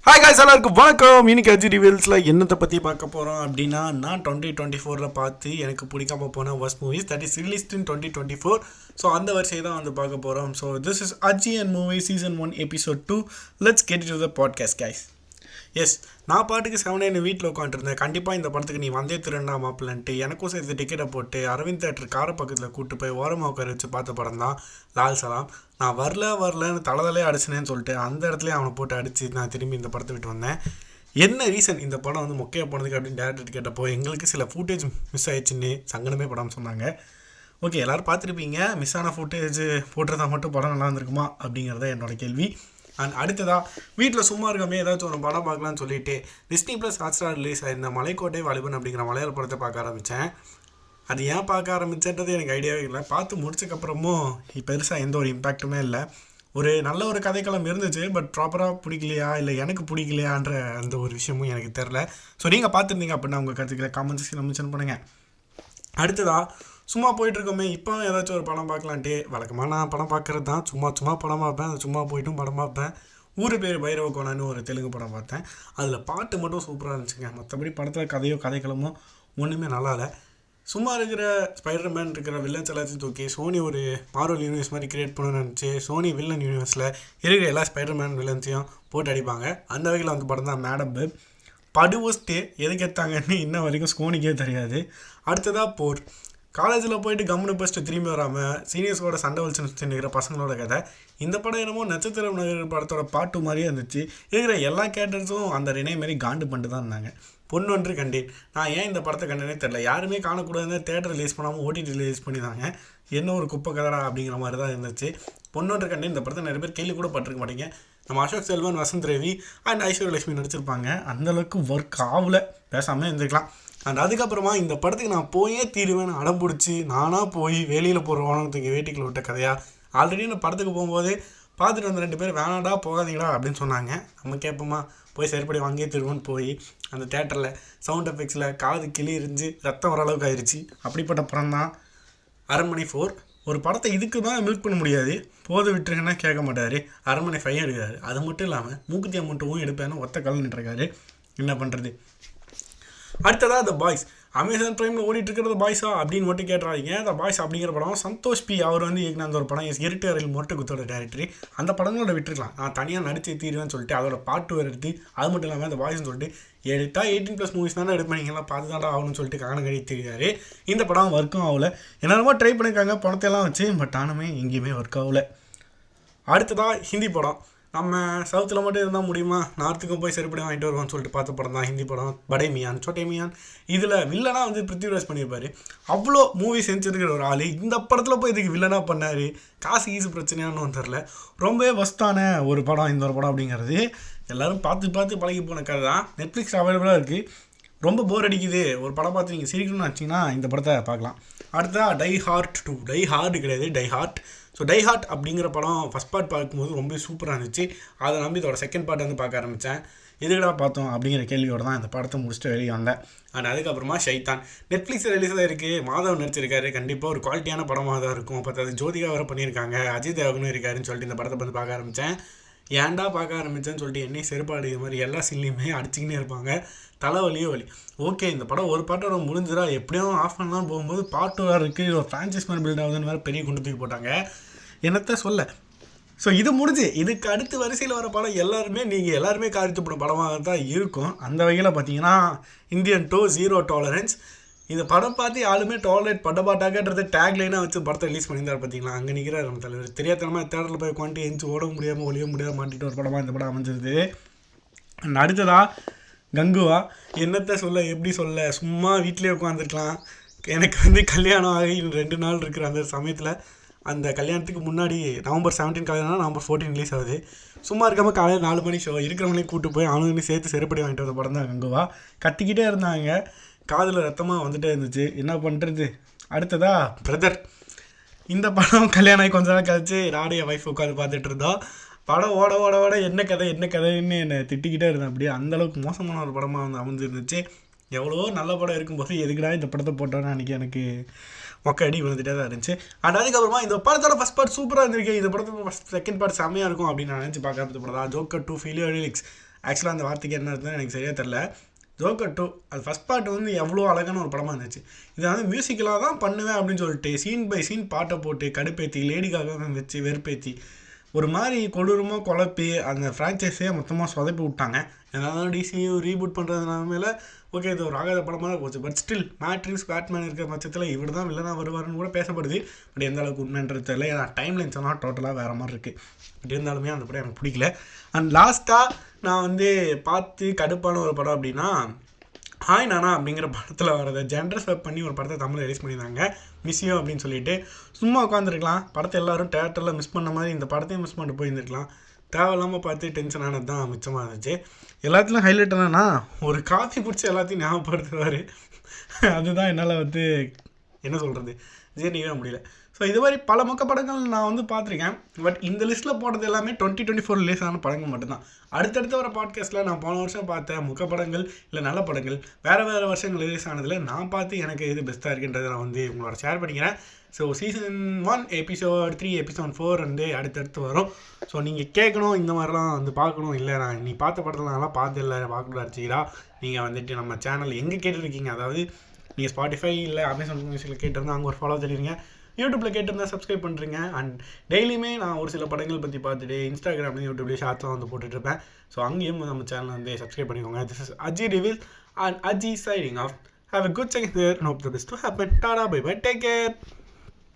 Hi guys, எல்லாருக்கும் வணக்கம். இன்னைக்கு அஜி ரிவீல்ஸில் என்னத்தை பற்றி பார்க்க போகிறோம் அப்படின்னா, நான் 2024 பார்த்து எனக்கு பிடிக்காம போன worst movies that is released in 2024. So அந்த வரிசையை தான் வந்து பார்க்க போகிறோம். ஸோ திஸ் இஸ் அஜி and movie season 1 episode 2. Let's get to the podcast guys. Yes, நான் பாட்டுக்கு 7 வீட்டில் உட்காந்துருந்தேன். கண்டிப்பாக இந்த படத்துக்கு நீ வந்தே திருண்டா மாப்பிள்ளன்ட்டு எனக்கும் சேர்த்து டிக்கெட்டை போட்டு அரவிந்த் தேட்டர் காரை பக்கத்தில் கூப்பிட்டு போய் ஓரமாக உட்கார வச்சு பார்த்த படம் தான் லால் சலாம். நான் வரலன்னு தலை அடிச்சினேன்னு சொல்லிட்டு அந்த இடத்துல அவனை போட்டு அடித்து நான் திரும்பி இந்த படத்தை விட்டு வந்தேன். என்ன ரீசன் இந்த படம் வந்து மொக்கையாக போனதுக்கு அப்படின்னு டேரக்டர் கேட்டப்போ எங்களுக்கு சில ஃபுட்டேஜ் மிஸ் ஆயிடுச்சுன்னு சங்கடமே படம் சொன்னாங்க. ஓகே, எல்லோரும் பார்த்துருப்பீங்க. மிஸ் ஆன ஃபுட்டேஜ் போட்டுறதா மட்டும் படம் நல்லா இருந்திருக்குமா அப்படிங்கிறத என்னோட கேள்வி. அண்ட் அடுத்ததாக வீட்டில் சும்மா இருக்காமே ஏதாச்சும் ஒரு படம் பார்க்கலான்னு சொல்லிட்டு டிஸ்னி ப்ளஸ் ஹாட்ஸ்டார் ரிலீஸ் ஆயிருந்த மலைக்கோட்டை வாலிபன் அப்படிங்கிற மலையாள படத்தை பார்க்க ஆரம்பித்தேன். அது ஏன் பார்க்க ஆரம்பிச்சன்றது எனக்கு ஐடியாவே இல்லை. பார்த்து முடிச்சக்கப்புறமும் பெருசாக எந்த ஒரு இம்பேக்ட்டுமே இல்லை. ஒரு நல்ல ஒரு கதைக்களம் இருந்துச்சு, பட் ப்ராப்பராக பிடிக்கலையா இல்லை எனக்கு பிடிக்கலையான்ற அந்த ஒரு விஷயமும் எனக்கு தெரில. ஸோ நீங்கள் பார்த்துருந்தீங்க அப்படின்னா உங்கள் கருத்துக்களை காமெண்ட் செக்ஷனில் மென்ஷன் பண்ணுங்கள். அடுத்ததாக சும்மா போயிட்டுருக்கோமே இப்போ ஏதாச்சும் ஒரு படம் பார்க்கலான்ட்டு வழக்கமாக நான் படம் பார்க்குறது தான். சும்மா படம் பார்ப்பேன். அது சும்மா போய்ட்டும் படம் பார்ப்பேன். ஊர் பேர் பைரவ கோணான்னு ஒரு தெலுங்கு படம் பார்த்தேன். அதில் பாட்டு மட்டும் சூப்பராக இருந்துச்சுங்க. மற்றபடி படத்தில் கதைக்களமோ ஒன்றுமே நல்லா இல்லை. சும்மா இருக்கிற ஸ்பைடர்மேன் இருக்கிற வில்லன்ஸ் எல்லாத்தையும் தூக்கி சோனி ஒரு மார்வல் யூனிவர்ஸ் மாதிரி கிரியேட் பண்ணணும்னு நினச்சி சோனி வில்லன் யூனிவர்ஸில் இருக்கிற எல்லா ஸ்பைடர்மேன் வில்லன்ஸையும் போட்டு அடிப்பாங்க. அந்த வகையில் வந்து படம் தான் மேடம் வெப். படுவஸ்ட்டு எதுக்கு எடுத்தாங்கன்னு இன்ன வரைக்கும் சோனிக்கே தெரியாது. அடுத்ததாக போர். காலேஜில் போயிட்டு கம்முனு பஸ்ட்டு திரும்பி வராமல் சீனியர்ஸோட சண்டை வலிச்சு நிற்கிற பசங்களோட கதை. இந்த படம் என்னமோ நட்சத்திரம் நகர் படத்தோட பாட்டு மாதிரியே இருந்துச்சு. இருக்கிற எல்லா கேரக்டர்ஸும் அந்த ரினை மாரி காண்டு பண்ணிட்டு தான் இருந்தாங்க. பொண்ணு ஒன்று கண்டேன். நான் ஏன் இந்த படத்தை கண்டனே தெரில. யாருமே காணக்கூடாதுன்னு தேட்டர் ரிலீஸ் பண்ணாமல் ஓடிடி ரிலீஸ் பண்ணிதாங்க. என்ன ஒரு குப்பை கதடா அப்படிங்கிற மாதிரி தான் இருந்துச்சு. பொண்ணு ஒன்று கண்டேன் இந்த படத்தை நிறைய பேர் கேள்வி கூட பட்டிருக்க மாட்டீங்க. நம்ம அசோக் செல்வன், வசந்த் ரவி அண்ட் ஐஸ்வர்யலட்சுமி நடிச்சிருப்பாங்க. அந்தளவுக்கு ஒர்க் ஆகலை, பேசாமல் இருந்துக்கலாம். அண்ட் அதுக்கப்புறமா இந்த படத்துக்கு நான் போயே தீருவேன் அடம் பிடிச்சி நானாக போய் வெளியில் போகிற வானத்துக்கு வேட்டிக்கில் விட்ட கதையாக. ஆல்ரெடி நான் படத்துக்கு போகும்போது பார்த்துட்டு வந்த 2 பேர் வேணாடா போகாதீங்களா அப்படின்னு சொன்னாங்க. நம்ம கேட்போமா, போய் சரிப்படி வாங்கியே திருவோன்னு போய் அந்த தேட்டரில் சவுண்ட் எஃபெக்ட்ஸில் காது கிளி இருந்து ரத்தம் வர அளவுக்கு ஆயிடுச்சு. அப்படிப்பட்ட படம் தான் அரண்மனை 4. ஒரு படத்தை இதுக்கு தான் மில்க் பண்ண முடியாது, போது விட்டுருங்கன்னா கேட்க மாட்டார். அரண்மனை 5 எடுக்கிறாரு. அது மட்டும் இல்லாமல் மூக்குத்தி அமௌண்ட்டும் எடுப்பேன்னு ஒத்த கலந்துட்டுருக்காரு. என்ன பண்ணுறது? அடுத்ததாக த பாய்ஸ். அமேசான் ப்ரைமில் ஓடிட்டு இருக்கிறது பாய்ஸா அப்படின்னு மட்டும் கேட்டுறாங்க. த பாய்ஸ் அப்படிங்கிற படம் சந்தோஷ் பி அவர் வந்து இயக்குன அந்த ஒரு படம் இருட்டு அறையில் மொட்டை குத்தோட டேரக்டரி. அந்த படங்களோட விட்டுருக்கலாம். நான் தனியாக நடிச்சு தீருவேன்னு சொல்லிட்டு அதோட பாட்டு வேறு எடுத்து, அது மட்டும் இல்லாமல் அந்த பாய்ஸ்ன்னு சொல்லிட்டு எடுத்தா 18+ மூவிஸ் தானே எடுப்பீங்கலாம், பார்த்து தாண்டா ஆகணும்னு சொல்லிட்டு காண கடி தெரியாரு. இந்த படம் ஒர்க்கும் ஆகலை. என்னென்னமோ ட்ரை பண்ணியிருக்காங்க படத்தையெல்லாம் வச்சு, பட் ஆனுமே எங்கேயுமே ஒர்க் ஆகலை. அடுத்ததாக ஹிந்தி படம். நம்ம சவுத்தில் மட்டும் இருந்தால் முடியுமா, நார்த்துக்கும் போய் சரிப்படி வாங்கிட்டு வருவான்னு சொல்லிட்டு பார்த்த படம் தான் ஹிந்தி படம் படே மியான் சோட்டே மியான். இதில் வில்லனாக வந்து பிருத்திவிராஜ் பண்ணியிருப்பார். அவ்வளோ மூவி செஞ்சுருக்கிற ஒரு ஆள் இந்த படத்தில் போய் இதுக்கு வில்லனாக பண்ணார். காசு பிரச்சனையானு தெரில. ரொம்பவே வஸ்தான ஒரு படம் இந்த ஒரு படம் அப்படிங்கிறது. எல்லோரும் பார்த்து பழகி போன கதை தான். நெட்ஃப்ளிக்ஸ் அவைலபிளாக இருக்குது. ரொம்ப போர் அடிக்குது, ஒரு படம் பார்த்து நீங்கள் சிரிக்கணும்னு வச்சிங்கன்னா இந்த படத்தை பார்க்கலாம். அடுத்தா டை ஹார்ட் 2. டை ஹார்டு கிடையாது, die hard. So die hard அப்படிங்கிற படம் ஃபஸ்ட் பார்ட் பார்க்கும்போது ரொம்ப சூப்பராக இருந்துச்சு. அதை நம்பி இதோட செகண்ட் பார்ட் வந்து பார்க்க ஆரம்பித்தேன். எதுக்கடா பார்த்தோம் அப்படிங்கிற கேள்வியோடு தான் இந்த படத்தை முடிச்சுட்டு வெளியே வந்தேன். அண்ட் அதுக்கப்புறமா ஷைத்தான் நெட்ஃப்ளிக்ஸ் ரிலீஸ் தான் இருக்குது. மாதவன் நடிச்சிருக்காரு. கண்டிப்பாக ஒரு குவாலிட்டியான படமாக தான் இருக்கும். அப்போ அது ஜோதிகா வேறு பண்ணியிருக்காங்க, அஜய் தேவகனும் இருக்காருன்னு சொல்லிட்டு இந்த படத்தை வந்து பார்க்க ஆரம்பித்தேன். ஏன்டா பார்க்க ஆரம்பித்தேன்னு சொல்லிட்டு என்னை செருப்பாடு இது மாதிரி எல்லா சீன்லேயுமே அடிச்சிக்கினே இருப்பாங்க. தலைவலியோ வலி. ஓகே, இந்த படம் ஒரு பாட்டோட முடிஞ்சிடா, எப்படியும் ஆஃப் பண்ணலாம் போகும்போது பாட்டு வேறு இருக்குது, ஒரு ஃப்ரான்ச்சைஸ் மாதிரி பில்ட் ஆகுதுன்னு வேறு பெரிய குண்டு தூக்கி போட்டாங்க. என்னத்த சொல்ல. ஸோ இது முடிஞ்சு இதுக்கு அடுத்து வரிசையில் வர படம் நீங்கள் எல்லாருமே காரித்துப்பட படமாக தான் இருக்கும். அந்த வகையில் பார்த்தீங்கன்னா இந்தியன் 2 0 டாலரன்ஸ். இந்த படம் பார்த்து யாருமே டாலரேட் பண்ண மாட்டாங்கன்றது டேக்லைனாக வச்சு படத்தை ரிலீஸ் பண்ணியிருந்தார். பார்த்தீங்களா, அங்கே நிற்கிறார் நம்ம தலைவர். தெரியாதனமாக தேட்டரில் போய் உட்காந்து எஞ்சி ஓட முடியாமல் ஒழிய முடியாமல் மாட்டிட்டு ஒரு படமாக இந்த படம் அமைஞ்சிருது. அடுத்ததா கங்குவா. என்னத்தை சொல்ல, எப்படி சொல்ல, சும்மா வீட்டிலே உட்காந்துருக்கலாம். எனக்கு வந்து கல்யாணம் ஆகி 2 நாள் இருக்கிற அந்த சமயத்தில், அந்த கல்யாணத்துக்கு முன்னாடி நவம்பர் 17 கல்யாணம், நவம்பர் 14 ரிலீஸ் ஆகுது. சும்மா இருக்காமல் காலையில் 4 மணி ஷோ இருக்கிறவங்களையும் கூப்பிட்டு போய் அவனுங்களையும் சேர்த்து செருப்படி வாங்கிட்டு வந்த படம் தான் கங்குவா. கத்திக்கிட்டே இருந்தாங்க, காதில் ரத்தமாக வந்துட்டே இருந்துச்சு. என்ன பண்ணுறது? அடுத்ததா பிரதர். இந்த படம் கல்யாணம் ஆகி கொஞ்ச நாள் கழிச்சு நானும் என் ஒய்ஃப் உட்காந்து பார்த்துட்டு இருந்தோம். படம் ஓட என்ன கதைன்னு என்னை திட்டிக்கிட்டே இருந்தேன். அப்படியே அந்தளவுக்கு மோசமான ஒரு படமாக வந்து அமைஞ்சிருந்துச்சு. எவ்வளோ நல்ல படம் இருக்கும்போது எதுக்குடா இந்த படத்தை போட்டோன்னு அன்றைக்கி எனக்கு மொக்க அடி விழுந்துகிட்டே தான் இருந்துச்சு. அண்ட் அதுக்கப்புறமா இந்த படத்தோட ஃபஸ்ட் பார்ட் சூப்பராக இருந்திருக்கு, இந்த படத்தோட செகண்ட் பார்ட் செம்மையாக இருக்கும் அப்படின்னு நான் நினச்சி பார்க்க ஆரம்பிச்ச படம் தான் ஜோக்கர் 2 ஃபெயிலியர் லிரிக்ஸ். ஆக்சுவலாக அந்த வார்த்தைக்கு என்ன இருக்குன்னு எனக்கு சரியாக தெரில. ஜோக்கர் 2 அது ஃபஸ்ட் பார்ட் வந்து எவ்வளோ அழகான ஒரு படமாக இருந்துச்சு. இதை வந்து மியூசிக்கலாக தான் பண்ணுவேன் அப்படின்னு சொல்லிட்டு சீன் பை சீன் பாட்டை போட்டு கடுப்பேற்றி லேடிக்காக வச்சு வெறுப்பேற்றி ஒரு மாதிரி கொடூரமாக குழப்பி அந்த ஃப்ரான்ச்சைஸே மொத்தமாக சொதப்பி விட்டாங்க. என்னாலும் டிசியும் ரீபூட் பண்ணுறதுனால ஓகே இது ஒரு ஆகாத படமாக தான் போச்சு. பட் ஸ்டில் மேட்ரிக்ஸ் பேட்மேன் இருக்கிற பட்சத்தில் இவர் தான் வில்லனாக வருவார்னு கூட பேசப்படுது. பட் எந்த அளவுக்கு உண்மைன்றது தெரியல. ஏன்னா டைம் லைன்ஸ் எல்லாம் டோட்டலாக வேறு மாதிரி இருக்குது. பட் இருந்தாலுமே அந்த படம் எனக்கு பிடிக்கல. அண்ட் லாஸ்ட்டாக நான் வந்து பார்த்து கடுப்பான ஒரு படம் அப்படின்னா ஹாய் நானா அப்படிங்கிற படத்தில் வரதை ஜென்டர் ஸ்வெப் பண்ணி ஒரு படத்தை தமிழில் ரிலீஸ் பண்ணியிருந்தாங்க, மிஸ்ஸியோ அப்படின்னு சொல்லிட்டு. சும்மா உட்காந்துருக்கலாம், படத்தை எல்லோரும் தேட்டரில் மிஸ் பண்ண மாதிரி இந்த படத்தையும் மிஸ் பண்ணிட்டு போயிருந்துருக்கலாம். தேவையில்லாமல் பார்த்து டென்ஷன் ஆனது தான் மிச்சமாக இருந்துச்சு. எல்லாத்துலையும் ஹைலைட் என்னன்னா ஒரு காஃபி பிடிச்சி எல்லாத்தையும் ஞாபகப்படுத்துவார். அதுதான் என்னால் வந்து என்ன சொல்கிறது ஜீரணிக்கவே முடியல. ஸோ இது மாதிரி பல மொக்க படங்கள் நான் வந்து பார்த்துருக்கேன். பட் இந்த லிஸ்ட்டில் போடுறது எல்லாமே 2024 ரிலீஸ் ஆன படங்கள் மட்டும்தான். அடுத்தடுத்து வர பாட்காஸ்ட்டில் நான் போன வருஷம் பார்த்த மொக்க படங்கள் இல்லை நல்ல படங்கள் வேறு வருஷங்கள் ரிலீஸ் ஆனதில் நான் பார்த்து எனக்கு எது பெஸ்ட்டாக இருக்குன்றதை நான் வந்து உங்களோட ஷேர் பண்ணிக்கிறேன். ஸோ சீசன் 1 எபிசோட் 3 எபிசோட் 4 வந்து அடுத்தடுத்து வரும். ஸோ நீங்கள் கேட்கணும் இந்த மாதிரிலாம் வந்து பார்க்கணும், இல்லை நான் நீ பார்த்த படத்தில் நான்லாம் பார்த்து இல்லை பார்க்கணும் அடிச்சிக்கிறா நீங்கள் வந்துட்டு நம்ம சேனல் எங்கே கேட்டுருக்கீங்க, அதாவது நீங்கள் ஸ்பாட்டிஃபை இல்லை அமேசான் மியூசிக்கில் கேட்டிருந்தா அங்கே ஒரு ஃபாலோ பண்ணிடுங்க, யூடியூப்பில் கேட்டிருந்தா சப்ஸ்கிரைப் பண்ணுறீங்க. அண்ட் டெய்லியுமே நான் ஒரு சில படங்கள் பற்றி பார்த்துட்டு இன்ஸ்டாகிராம்லேயும் யூடியூப்லேயும் ஷார்ட்ஸ்லாம் வந்து போட்டுட்ருப்பேன். ஸோ அங்கேயும் நம்ம சேனல் வந்து சப்ஸ்கிரைப் பண்ணிக்கோங்க. This is Aji reveal and Aji signing off. Have a good second there and hope the best to happen. Tada, bye bye, take care.